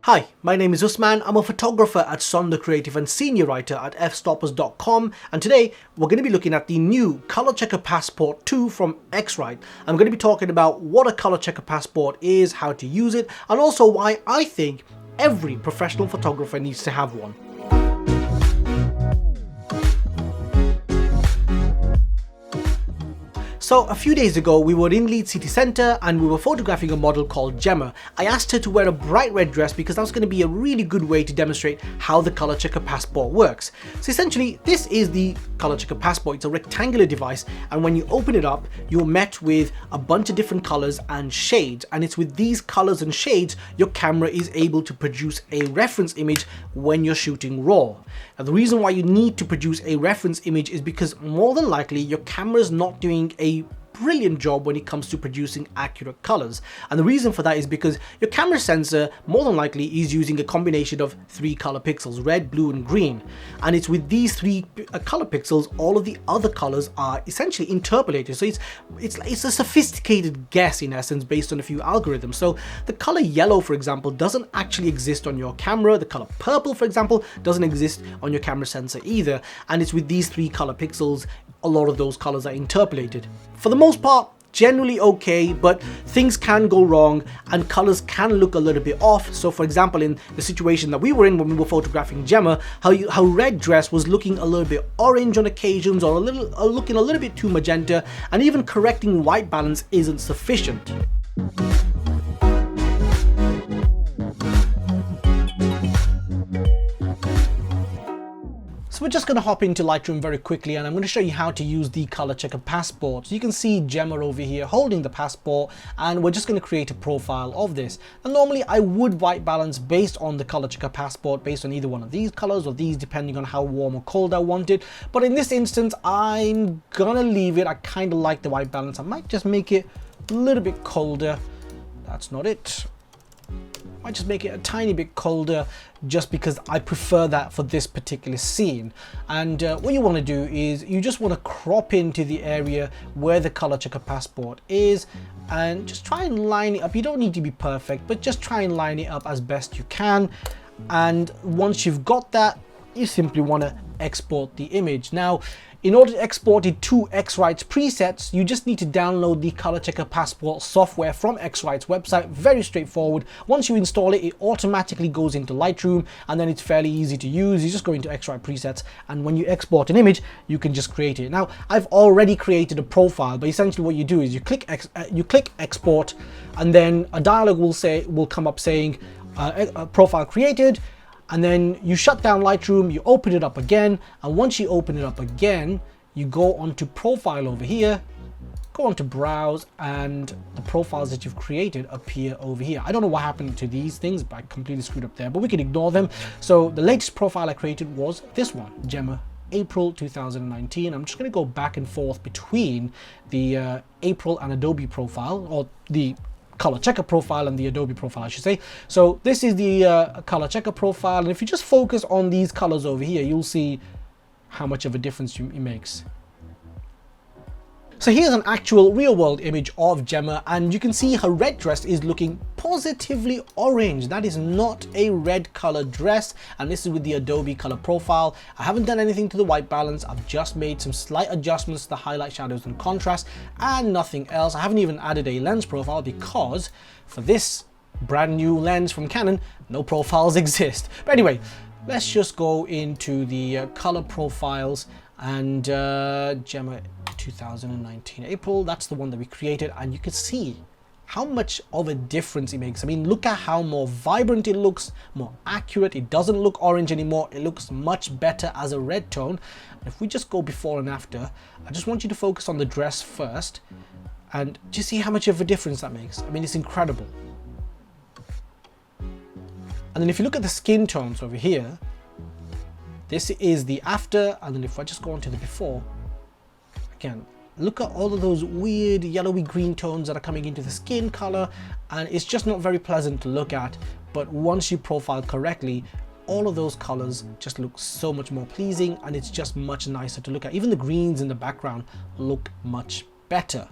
Hi, my name is Usman. I'm a photographer at Sonder Creative and senior writer at fstoppers.com, and today we're going to be looking at the new ColorChecker Passport 2 from X-rite. I'm going to be talking about what a ColorChecker Passport is, how to use it, and also why I think every professional photographer needs to have one. So a few days ago, we were in Leeds city centre and we were photographing a model called Gemma. I asked her to wear a bright red dress because that was going to be a really good way to demonstrate how the ColorChecker Passport works. So essentially, this is the ColorChecker Passport. It's a rectangular device, and when you open it up, you're met with a bunch of different colours and shades, and it's with these colours and shades your camera is able to produce a reference image when you're shooting RAW. Now, the reason why you need to produce a reference image is because more than likely your camera is not doing a brilliant job when it comes to producing accurate colors, and the reason for that is because your camera sensor more than likely is using a combination of 3 color pixels: red, blue and green, and it's with these 3 color pixels all of the other colors are essentially interpolated. So it's a sophisticated guess in essence based on a few algorithms. So the color yellow, for example, doesn't actually exist on your camera. The color purple, for example, doesn't exist on your camera sensor either, and it's with these 3 color pixels a lot of those colors are interpolated. For the most part, generally okay, but things can go wrong and colors can look a little bit off. So for example, in the situation that we were in when we were photographing Gemma, how red dress was looking a little bit orange on occasions, or looking a little bit too magenta, and even correcting white balance isn't sufficient. So we're just going to hop into Lightroom very quickly, and I'm going to show you how to use the ColorChecker Passport. So you can see Gemma over here holding the passport, and we're just going to create a profile of this. And normally I would white balance based on the ColorChecker Passport, based on either one of these colors or these, depending on how warm or cold I want it. But in this instance, I'm gonna leave it. I kind of like the white balance. I might just make it a little bit colder. That's not it. I just make it a tiny bit colder just because I prefer that for this particular scene. And what you want to do is you just want to crop into the area where the ColorChecker Passport is and just try and line it up. You don't need to be perfect, but just try and line it up as best you can. And once you've got that, you simply want to export the image. Now, in order to export it to X-rite's presets, you just need to download the ColorChecker Passport software from X-rite's website. Very straightforward. Once you install it, it automatically goes into Lightroom, and then it's fairly easy to use. You just go into X-rite presets, and when you export an image, you can just create it. Now, I've already created a profile, but essentially what you do is you click export, and then a dialog will come up saying a profile created. And then you shut down Lightroom, you open it up again, and once you open it up again, you go onto profile over here, go onto browse, and the profiles that you've created appear over here. I don't know what happened to these things, but I completely screwed up there, but we can ignore them. So the latest profile I created was this one, Gemma, April 2019. I'm just going to go back and forth between the April and Adobe profile, or the ColorChecker profile and the Adobe profile, I should say. So this is the ColorChecker profile, and if you just focus on these colors over here, you'll see how much of a difference it makes. So here's an actual real-world image of Gemma, and you can see her red dress is looking positively orange. That is not a red color dress, and this is with the Adobe color profile. I haven't done anything to the white balance. I've just made some slight adjustments to the highlight, shadows and contrast, and nothing else. I haven't even added a lens profile because for this brand new lens from Canon, no profiles exist. But anyway, let's just go into the color profiles, and Gemma 2019 April, that's the one that we created, and you can see how much of a difference it makes. I mean, look at how more vibrant it looks, more accurate. It doesn't look orange anymore. It looks much better as a red tone. If we just go before and after, I just want you to focus on the dress first, and just see how much of a difference that makes. I mean, it's incredible. And then if you look at the skin tones over here, this is the after, and then if I just go on to the before, again, look at all of those weird yellowy green tones that are coming into the skin color, and it's just not very pleasant to look at. But once you profile correctly, all of those colors just look so much more pleasing, and it's just much nicer to look at. Even the greens in the background look much better.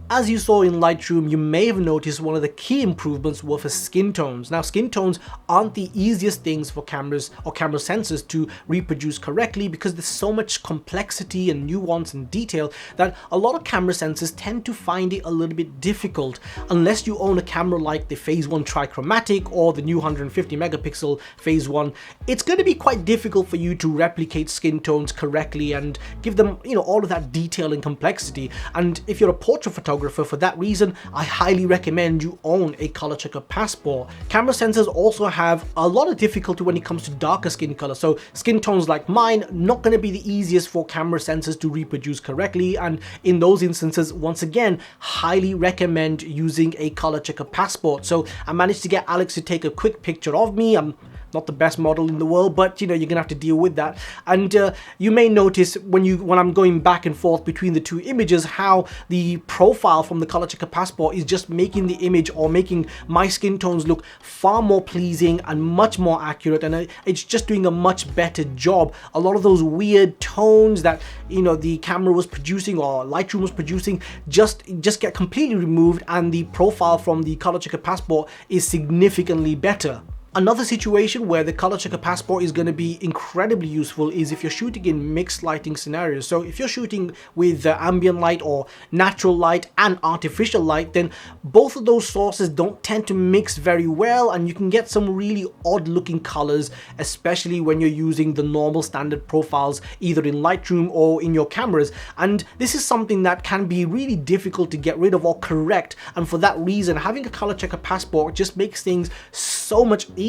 As you saw in Lightroom, you may have noticed one of the key improvements were for skin tones. Now, skin tones aren't the easiest things for cameras or camera sensors to reproduce correctly because there's so much complexity and nuance and detail that a lot of camera sensors tend to find it a little bit difficult unless you own a camera like the Phase 1 trichromatic or the new 150 megapixel Phase 1. It's going to be quite difficult for you to replicate skin tones correctly and give them, all of that detail and complexity. And if you're a portrait photographer, for that reason, I highly recommend you own a ColorChecker Passport. Camera sensors also have a lot of difficulty when it comes to darker skin color, so skin tones like mine not going to be the easiest for camera sensors to reproduce correctly, and in those instances, once again, highly recommend using a ColorChecker Passport. So I managed to get Alex to take a quick picture of me. I'm not the best model in the world, but you're gonna have to deal with that. And you may notice when I'm going back and forth between the two images, how the profile from the ColorChecker Passport is just making the image or making my skin tones look far more pleasing and much more accurate, and it's just doing a much better job. A lot of those weird tones that the camera was producing or Lightroom was producing just get completely removed, and the profile from the ColorChecker Passport is significantly better. Another situation where the ColorChecker Passport is going to be incredibly useful is if you're shooting in mixed lighting scenarios. So if you're shooting with ambient light or natural light and artificial light, then both of those sources don't tend to mix very well, and you can get some really odd looking colors, especially when you're using the normal standard profiles either in Lightroom or in your cameras. And this is something that can be really difficult to get rid of or correct, and for that reason, having a ColorChecker Passport just makes things so much easier.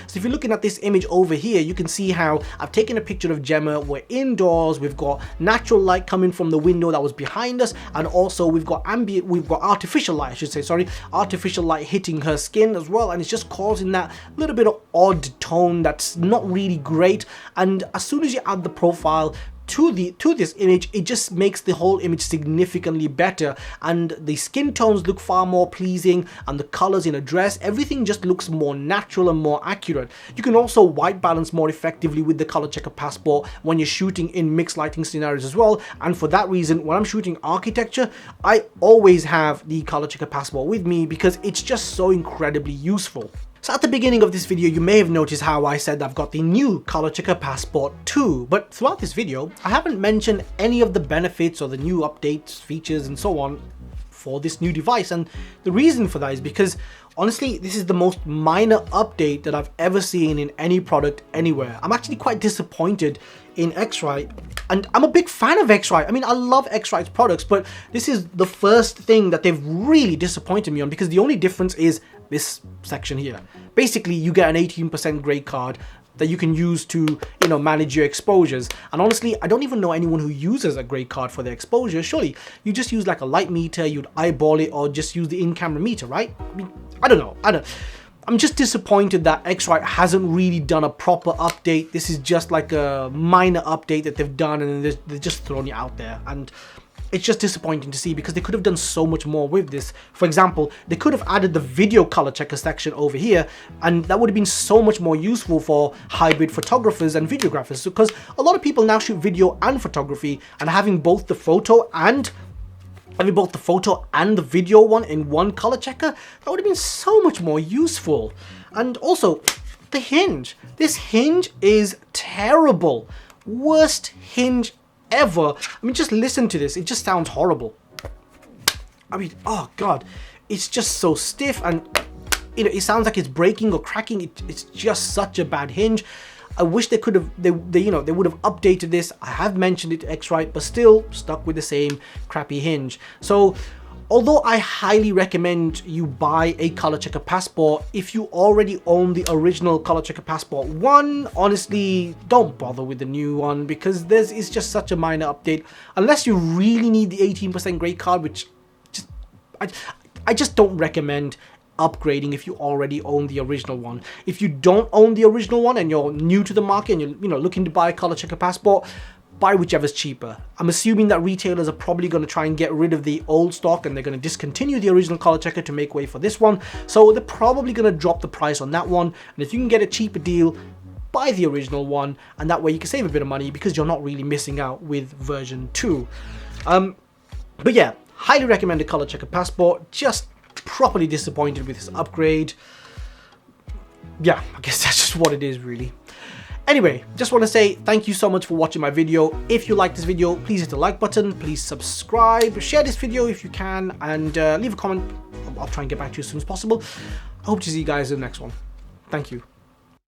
So if you're looking at this image over here, you can see how I've taken a picture of Gemma. We're indoors, we've got natural light coming from the window that was behind us, and also we've got artificial light, I should say, sorry, artificial light hitting her skin as well, and it's just causing that little bit of odd tone that's not really great. And as soon as you add the profile to this image, it just makes the whole image significantly better, and the skin tones look far more pleasing, and the colors in a dress, everything just looks more natural and more accurate. You can also white balance more effectively with the ColorChecker Passport when you're shooting in mixed lighting scenarios as well, and for that reason, when I'm shooting architecture, I always have the ColorChecker Passport with me because it's just so incredibly useful. So at the beginning of this video, you may have noticed how I said I've got the new ColorChecker Passport 2, but throughout this video, I haven't mentioned any of the benefits or the new updates, features, and so on for this new device. And the reason for that is because, honestly, this is the most minor update that I've ever seen in any product anywhere. I'm actually quite disappointed in X-rite, and I'm a big fan of X-rite. I mean, I love X-rite's products, but this is the first thing that they've really disappointed me on, because the only difference is this section here. Basically, you get an 18% grade card that you can use to, manage your exposures. And honestly, I don't even know anyone who uses a grade card for their exposure. Surely you just use like a light meter, you'd eyeball it, or just use the in-camera meter, right? I mean, I don't know. I'm just disappointed that X-rite hasn't really done a proper update. This is just like a minor update that they've done, and they're just throwing it out there. And it's just disappointing to see, because they could have done so much more with this. For example, they could have added the video color checker section over here, and that would have been so much more useful for hybrid photographers and videographers, because a lot of people now shoot video and photography, and having both the photo and the video one in one color checker, that would have been so much more useful. And also, the hinge. This hinge is terrible. Worst hinge ever. I mean, just listen to this. It just sounds horrible. I mean, oh god, it's just so stiff, and it sounds like it's breaking or cracking. It's just such a bad hinge. I wish they could have, they would have updated this. I have mentioned it to X-rite, but still stuck with the same crappy hinge. So, although I highly recommend you buy a ColorChecker Passport, if you already own the original ColorChecker Passport 1, honestly, don't bother with the new one, because it's just such a minor update. Unless you really need the 18% grade card, which I just don't recommend upgrading if you already own the original one. If you don't own the original one and you're new to the market and you're looking to buy a ColorChecker Passport, buy whichever's cheaper. I'm assuming that retailers are probably going to try and get rid of the old stock, and they're going to discontinue the original ColorChecker to make way for this one. So they're probably going to drop the price on that one. And if you can get a cheaper deal, buy the original one, and that way you can save a bit of money, because you're not really missing out with version 2. But yeah, Highly recommend the ColorChecker Passport. Just properly disappointed with this upgrade. Yeah, I guess that's just what it is really. Anyway, just want to say thank you so much for watching my video. If you like this video, please hit the like button, please subscribe, share this video if you can, and leave a comment. I'll try and get back to you as soon as possible. I hope to see you guys in the next one. Thank you.